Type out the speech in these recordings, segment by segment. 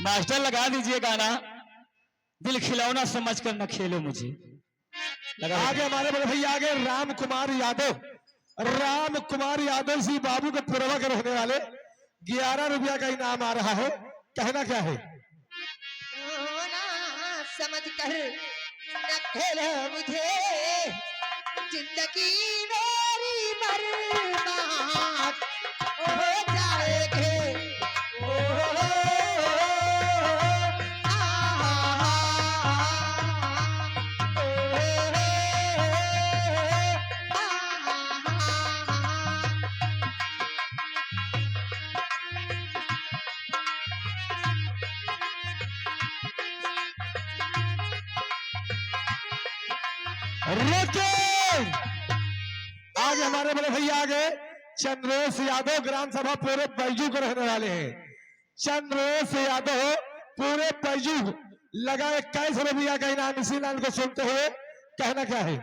Master लगा दीजिए गाना, दिल खिलौना समझकर न खेलो मुझे। आगे हमारे बड़े भैया आगे राम कुमार यादव जी बाबू के पूर्वा के रहने वाले 11 रुपया का इनाम आ रहा है। कहना क्या है? समझ कर न खेलो मुझे, जिंदगी मेरी बर्बाद हो जाएगी। आगे हमारे बड़े भैया आगे चंद्रेश यादव ग्राम सभा पूरे बैजू के रहने वाले हैं। चंद्रेश यादव पूरे बैजू लगा 21 रुपया का इनाम। इसी लाइन को सुनते हुए कहना क्या है?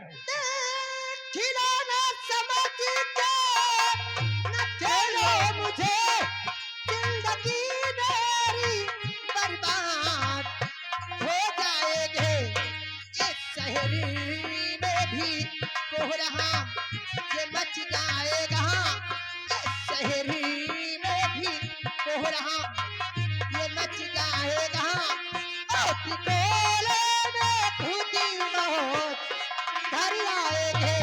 खिलौना समझ के न खेलो मुझे, जिंदगी मेरी बर्बाद हो जाएगी। इस शहरी में भी कोहरा ये मच जाएगा। इस शहरी में भी कोहरा ये मच जाएगा। टिकोले में खुदी मौत घर आएंगे।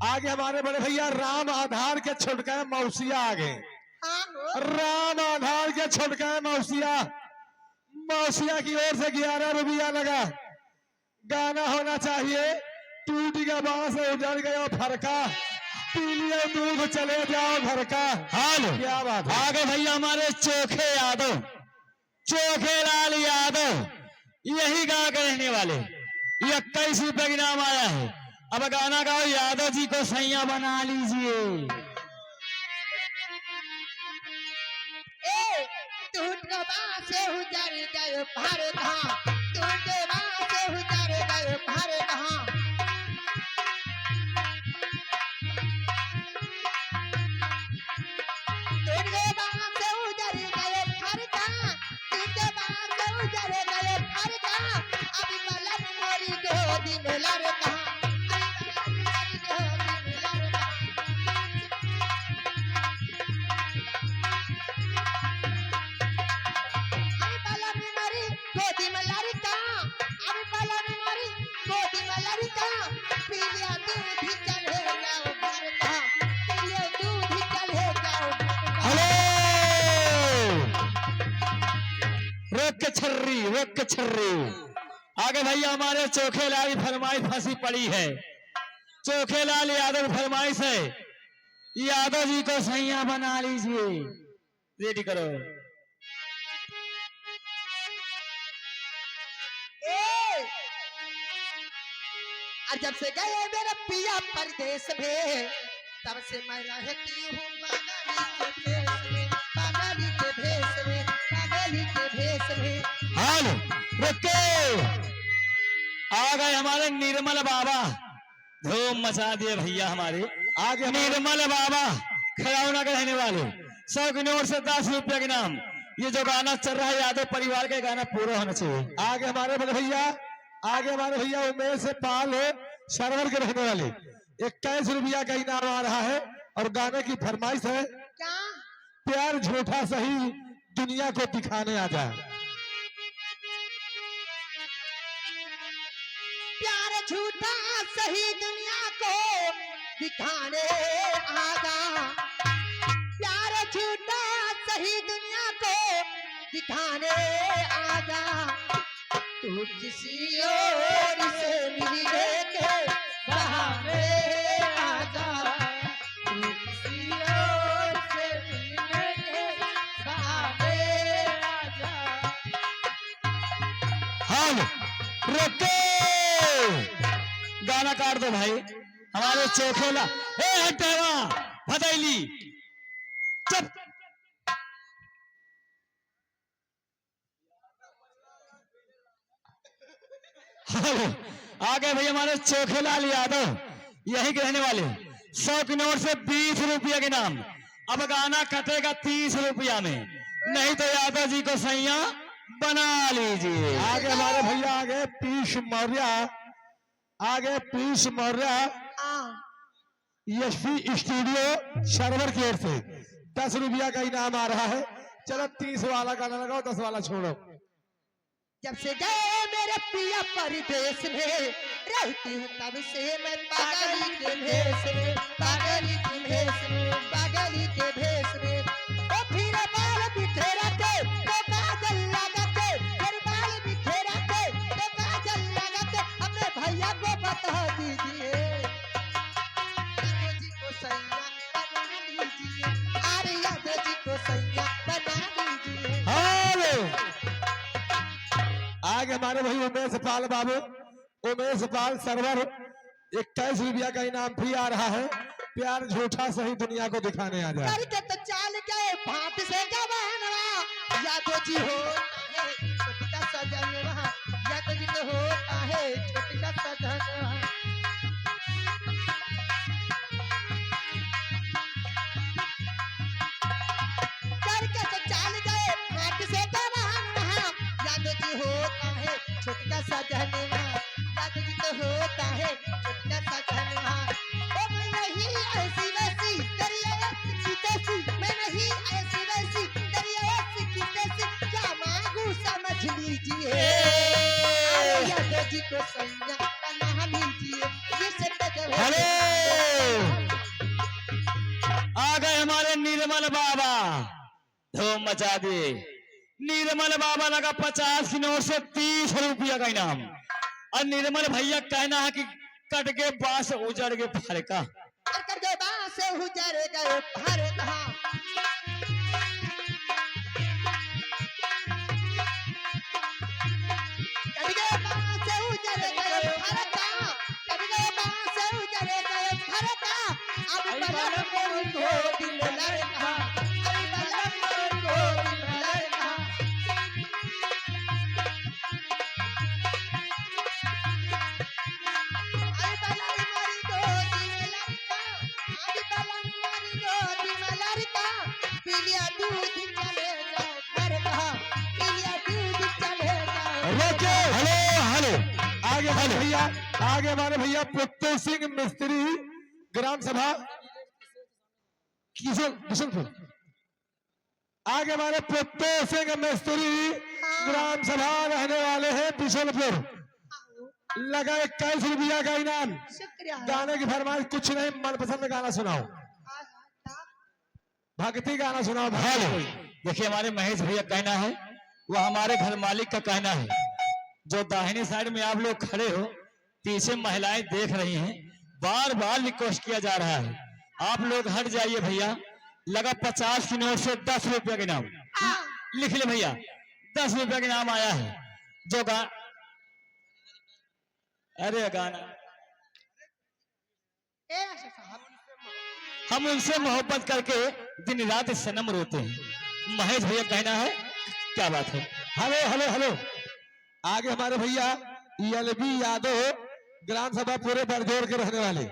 आगे हमारे बड़े भैया राम आधार के छुटका मौसिया आगे। राम आधार के छुटका मौसिया की ओर से 11 रुपया लगा। गाना होना चाहिए टूट गया बांस उजड़ गया फरका, पी लिए दूध चले जाओ घर का। हाल क्या बात है? आगे भैया हमारे चोखे यादव, चोखे लाल यादव, यही गांव के रहने वाले। 21 रुपए का इनाम आया है। अब गाना गाओ, यादव जी को सैया बना लीजिए। टूट से उजड़ गए भरका, टूट से उजड़ गए भरका। रोक के छर्री। आगे भैया हमारे चोखे लाल फरमाइश फंसी पड़ी है। चोखे लाल यादव फरमाइश है, यादव जी को सैया बना लीजिए। रेडी करो। जब से गए मेरे पिया परदेश में, तब से मैं रहती हूँ बंगाली के भेष में, बंगाली के भेष में। हाल रुके। आ गए हमारे निर्मल बाबा, धूम मचा दिए भैया हमारे। आगे निर्मल बाबा खड़ाउना के रहने वाले, 100 की नोट से 10 रुपये के नाम। ये जो गाना चल रहा है यादव परिवार का गाना पूरा होना चाहिए। आगे हमारे भैया उमेश पाल सरवर के रहने वाले 21 रुपया का इनाम आ रहा है। और गाने की फरमाइश है, क्या? प्यार झूठा सही दुनिया को दिखाने आ जा। प्यार झूठा सही दुनिया को दिखाने आ जा। प्यार झूठा सही दुनिया को दिखाने आ जा। तू किसी और से मिलने के बहाने आ जा। तू किसी और से मिलने के बहाने आ जा। हाल रुके। गाना काट दो भाई हमारे चोखेला। ए हटेवा भदैली चुप। आ गए भैया हमारे चोखेलाल यादव, यही के रहने वाले। 100 की नोट से 20 रुपया के नाम। अब गाना कटेगा 30 रुपया में, नहीं तो यादव जी को सैया बना लीजिए। आगे हमारे भैया आगे पीयूष मौर्य, आगे पीयूष मौर्य हाँ यशवी स्टूडियो सर्वर की ओर से 10 रुपया का इनाम आ रहा है। चलो 30 वाला गाना लगाओ, 10 वाला छोड़ो। जब से गए मेरे पिया परदेश में, रहती हूँ तब से मैं पागली के भेष में, पागली के भेष में, पागली के भेष में। ओ फिर बाल बिखेरा के तो काजल लगा के, फिर बाल बिखेरा के तो काजल लगा के, अपने भैया को बता दीजिए यादव जी को सैया बना दीजिए, अरे यादव जी को सैया बना दीजिए। हेलो आगे हमारे भाई उमेश पाल बाबू, उमेश पाल सर्वर 21 रुपया का इनाम भी आ रहा है। प्यार झूठा सही दुनिया को दिखाने आ जाए। करके तो चाल गए भात से जवानवा, यादव जी होता है छोटा सजनवा, यादव जी तो होता है छोटा सजनवा। करके तो चाल गए भात से जवानवा, यादव जी होता है छोटा सजनवा, यादव जी तो होता है छोटा सजनवा। ओ मैं नहीं ऐसी वैसी दरिया की तैसी, मैं नहीं ऐसी वैसी दरिया की तैसी, क्या मांगू समझ लीजिए, अरे यादव जी को सैया बना लीजिए। ये सब हेलो आ गए हमारे निर्मल बाबा, धूम मचा दिए। निर्मल बाबा लगा 50 की नोट से 30 रुपया का इनाम। और निर्मल भैया कहना है कि कट के बांस उजड़ के फरका। कर गए बांस उजड़ गए फरका, कर गए बांस उजड़ गए फरका, कर गए बांस उजड़ गए फरका। अब बलम मोर को दिल लड़का, अब बलम मोर को दिल लड़का। अब बलम मोर को दिल लड़का, अब बलम मोर को दिल लड़का। पीलिया दूध चले जाओ घर का, पीलिया दूध चले जाओ। रोके हेलो हेलो आगे हमारे हेलो। भैया, आगे हमारे भैया पुत्तू सिंह मिस्त्री ग्राम सभा किशनपुर। आगे हमारे पुत्तू सिंह मिस्त्री ग्राम सभा रहने वाले हैं बिशनपुर। लगा 21 रुपया का इनाम। शुक्रिया। गाने की फरमाइश कुछ नहीं, मनपसंद गाना सुनाओ, भक्ति गाना सुनाओ। हेलो भाई देखिए हमारे महेश भैया कहना है, वो हमारे घर मालिक का कहना है। जो दाहिने साइड में आप लोग खड़े हो, पीछे महिलाएं देख रही हैं, बार बार रिक्वेस्ट किया जा रहा है आप लोग हट जाइए भैया। लगा 50 की नोट से 10 रुपया के नाम। लिख ले भैया 10 रुपया के नाम आया है। जो अरे गाना हम उनसे मोहब्बत करके दिन रात सनम रोते हैं। महेश भैया कहना है, क्या बात है। हेलो हेलो हेलो आगे हमारे भैया एलबी यादव ग्राम सभा पूरे बरजोर के रहने वाले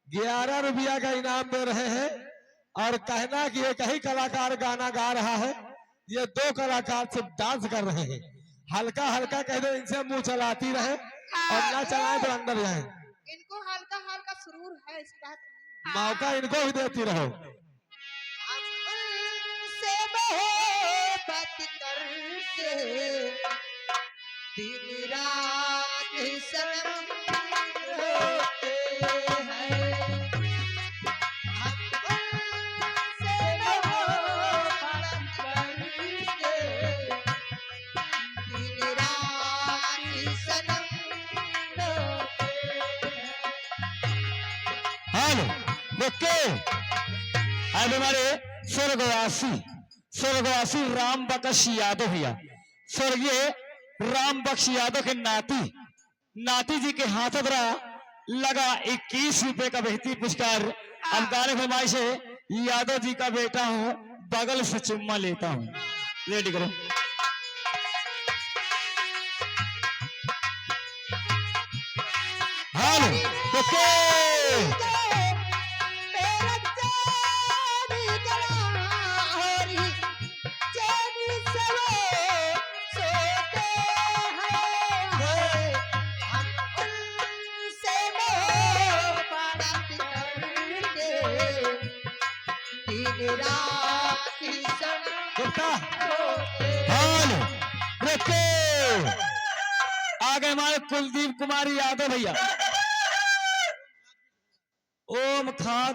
11 रुपया का इनाम दे रहे हैं। और कहना कि एक ही कलाकार गाना गा रहा है, ये 2 कलाकार सिर्फ डांस कर रहे हैं। हल्का हल्का कह दो, इनसे मुंह चलाती रहे और ना चलाए तो अंदर जाए। इनको हल्का हल्का सुरूर है, इस बात नहीं है। मौका इनको भी देती रहो। उनसे मोहब्बत करके दिन रात सनम रोते हैं। हम उनसे मोहब्बत करके दिन रात सनम रोते हैं। Hello okay. अब हमारे स्वर्गवासी राम बख्श यादव भैया, स्वर्गीय राम बख्श यादव के नाती जी के हाथ द्वारा लगा 21 रुपए का बेहतरीन पुरस्कार। अब गाने फरमाइश है, यादव जी का बेटा हूँ, बगल से चुम्मा लेता हूँ। रेडी करो। हालो ओके। गुप्ता हालो ओके। आ गए हमारे कुलदीप कुमारी यादव भैया। ओम खाद